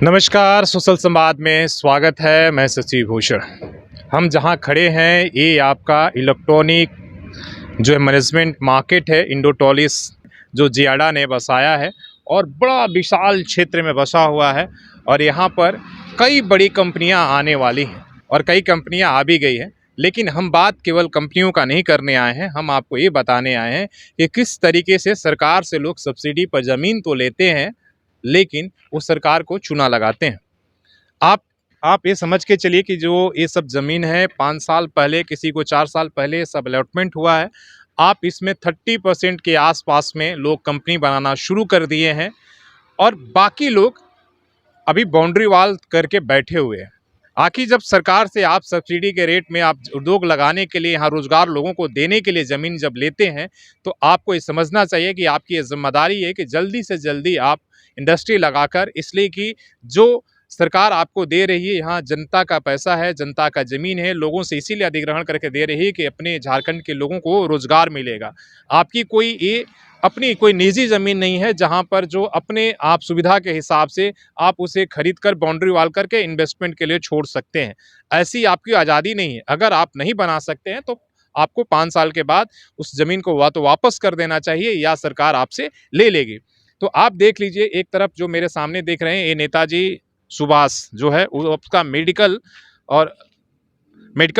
नमस्कार, सोशल संवाद में स्वागत है। मैं शशि भूषण। हम जहां खड़े हैं ये आपका इलेक्ट्रॉनिक जो है मैनेजमेंट मार्केट है इंडोटॉलिस, जो जियाडा ने बसाया है और बड़ा विशाल क्षेत्र में बसा हुआ है। और यहाँ पर कई बड़ी कंपनियां आने वाली हैं और कई कंपनियां आ भी गई हैं। लेकिन हम बात केवल कंपनियों का नहीं करने आए हैं, हम आपको ये बताने आए हैं कि किस तरीके से सरकार से लोग सब्सिडी पर ज़मीन तो लेते हैं लेकिन वो सरकार को चूना लगाते हैं। आप आप ये समझ के चलिए कि जो ये सब ज़मीन है 5 साल पहले, किसी को 4 साल पहले सब अलॉटमेंट हुआ है। आप इसमें 30% के आसपास में लोग कंपनी बनाना शुरू कर दिए हैं और बाकी लोग अभी बाउंड्री वॉल करके बैठे हुए हैं। आखिर जब सरकार से आप सब्सिडी के रेट में आप उद्योग लगाने के लिए, यहाँ रोजगार लोगों को देने के लिए ज़मीन जब लेते हैं, तो आपको ये समझना चाहिए कि आपकी ये जिम्मेदारी है कि जल्दी से जल्दी आप इंडस्ट्री लगाकर, इसलिए कि जो सरकार आपको दे रही है, यहाँ जनता का पैसा है, जनता का ज़मीन है, लोगों से इसीलिए अधिग्रहण करके दे रही है कि अपने झारखंड के लोगों को रोजगार मिलेगा। आपकी कोई ये अपनी कोई निजी ज़मीन नहीं है जहाँ पर जो अपने आप सुविधा के हिसाब से आप उसे खरीद कर बाउंड्री वॉल करके इन्वेस्टमेंट के लिए छोड़ सकते हैं। ऐसी आपकी आज़ादी नहीं है। अगर आप नहीं बना सकते हैं तो आपको 5 साल के बाद उस ज़मीन को तो वापस कर देना चाहिए या सरकार आपसे ले लेगी। तो आप देख लीजिए, एक तरफ जो मेरे सामने देख रहे हैं ये नेताजी सुभाष जो है उसका मेडिकल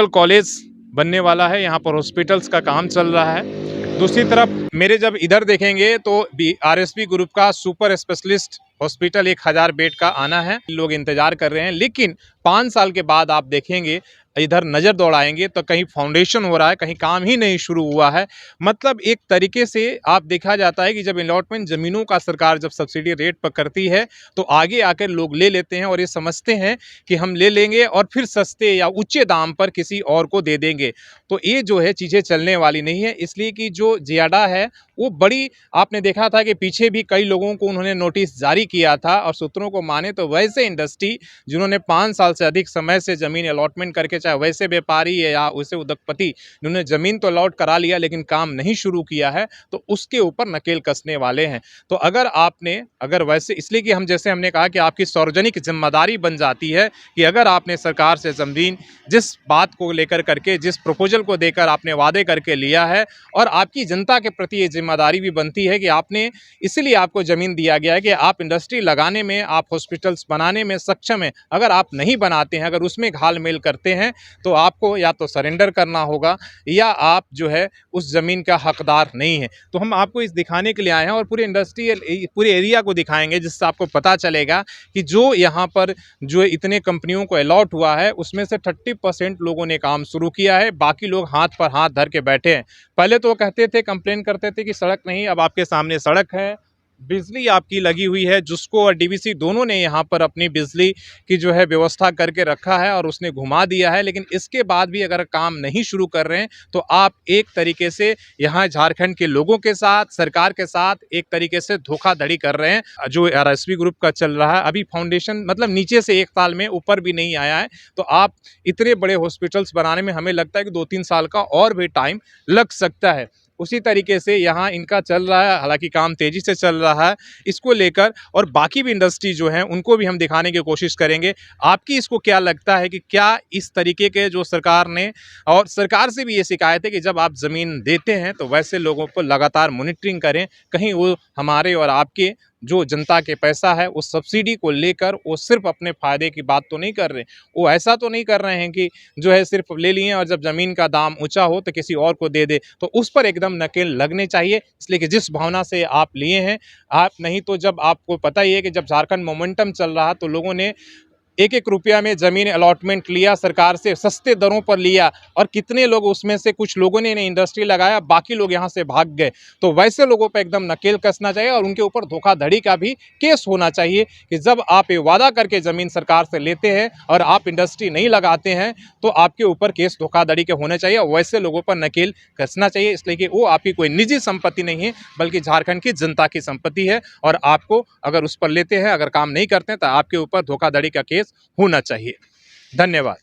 कॉलेज बनने वाला है। यहाँ पर हॉस्पिटल्स का काम चल रहा है। दूसरी तरफ मेरे जब इधर देखेंगे तो आरएसपी ग्रुप का सुपर स्पेशलिस्ट हॉस्पिटल 1000 बेड का आना है। लोग इंतजार कर रहे हैं, लेकिन 5 साल के बाद आप देखेंगे इधर नज़र दौड़ाएंगे तो कहीं फाउंडेशन हो रहा है, कहीं काम ही नहीं शुरू हुआ है। मतलब एक तरीके से आप देखा जाता है कि जब अलॉटमेंट ज़मीनों का सरकार जब सब्सिडी रेट पर करती है तो आगे आकर लोग ले लेते हैं और ये समझते हैं कि हम ले लेंगे और फिर सस्ते या ऊंचे दाम पर किसी और को दे देंगे। तो ये जो है चीज़ें चलने वाली नहीं है, इसलिए कि जो जियाडा है वो बड़ी, आपने देखा था कि पीछे भी कई लोगों को उन्होंने नोटिस जारी किया था और सूत्रों को माने तो वैसे इंडस्ट्री जिन्होंने 5 साल से अधिक समय से ज़मीन अलॉटमेंट करके, चाहे वैसे व्यापारी है या वैसे उद्योगपति, जिन्होंने ज़मीन तो अलॉट करा लिया लेकिन काम नहीं शुरू किया है, तो उसके ऊपर नकेल कसने वाले हैं। तो अगर वैसे, इसलिए कि हमने कहा कि आपकी सार्वजनिक जिम्मेदारी बन जाती है कि अगर आपने सरकार से ज़मीन जिस बात को लेकर करके, जिस प्रपोजल को देकर आपने वादे करके लिया है, और आपकी जनता के प्रति ये जिम्मेदारी भी बनती है कि आपने, इसलिए आपको ज़मीन दिया गया है कि आप इंडस्ट्री लगाने में, आप हॉस्पिटल्स बनाने में सक्षम हैं। अगर आप नहीं बनाते हैं, अगर उसमें घाल-मेल करते हैं, तो आपको या तो सरेंडर करना होगा या आप जो है उस ज़मीन का हकदार नहीं है। तो हम आपको इस दिखाने के लिए आए हैं और पूरे एरिया को दिखाएंगे, जिससे आपको पता चलेगा कि जो यहाँ पर जो इतने कंपनियों को अलॉट हुआ है उसमें से 30% लोगों ने काम शुरू किया है, बाकी लोग हाथ पर हाथ धर के बैठे हैं। पहले तो वो कहते थे, कंप्लेन करते थे कि सड़क नहीं, अब आपके सामने सड़क है, बिजली आपकी लगी हुई है। जुस्को और डीवीसी दोनों ने यहाँ पर अपनी बिजली की जो है व्यवस्था करके रखा है और उसने घुमा दिया है। लेकिन इसके बाद भी अगर काम नहीं शुरू कर रहे हैं तो आप एक तरीके से यहाँ झारखंड के लोगों के साथ, सरकार के साथ एक तरीके से धोखाधड़ी कर रहे हैं। जो आरएसपी ग्रुप का चल रहा है, अभी फाउंडेशन मतलब नीचे से 1 साल में ऊपर भी नहीं आया है। तो आप इतने बड़े हॉस्पिटल्स बनाने में हमें लगता है कि 2-3 साल का और भी टाइम लग सकता है। उसी तरीके से यहाँ इनका चल रहा है, हालांकि काम तेज़ी से चल रहा है इसको लेकर, और बाकी भी इंडस्ट्री जो है उनको भी हम दिखाने की कोशिश करेंगे। आपकी इसको क्या लगता है कि क्या इस तरीके के जो सरकार ने, और सरकार से भी ये शिकायत है कि जब आप ज़मीन देते हैं तो वैसे लोगों को लगातार मॉनिटरिंग करें, कहीं वो हमारे और आपके जो जनता के पैसा है उस सब्सिडी को लेकर वो सिर्फ अपने फ़ायदे की बात तो नहीं कर रहे, वो ऐसा तो नहीं कर रहे हैं कि जो है सिर्फ ले लिए और जब ज़मीन का दाम ऊंचा हो तो किसी और को दे दे। तो उस पर एकदम नकेल लगने चाहिए, इसलिए कि जिस भावना से आप लिए हैं आप, नहीं तो जब आपको पता ही है कि जब झारखंड मोमेंटम चल रहा तो लोगों ने 1-1 रुपया में ज़मीन अलॉटमेंट लिया सरकार से, सस्ते दरों पर लिया, और कितने लोग उसमें से, कुछ लोगों ने इंडस्ट्री लगाया, बाकी लोग यहाँ से भाग गए। तो वैसे लोगों पे एकदम नकेल कसना चाहिए और उनके ऊपर धोखाधड़ी का भी केस होना चाहिए कि जब आप ये वादा करके ज़मीन सरकार से लेते हैं और आप इंडस्ट्री नहीं लगाते हैं तो आपके ऊपर केस धोखाधड़ी के होने चाहिए, और वैसे लोगों पर नकेल कसना चाहिए, इसलिए कि वो आपकी कोई निजी संपत्ति नहीं है बल्कि झारखंड की जनता की संपत्ति है। और आपको अगर उस पर लेते हैं, अगर काम नहीं करते हैं तो आपके ऊपर धोखाधड़ी का केस होना चाहिए। धन्यवाद।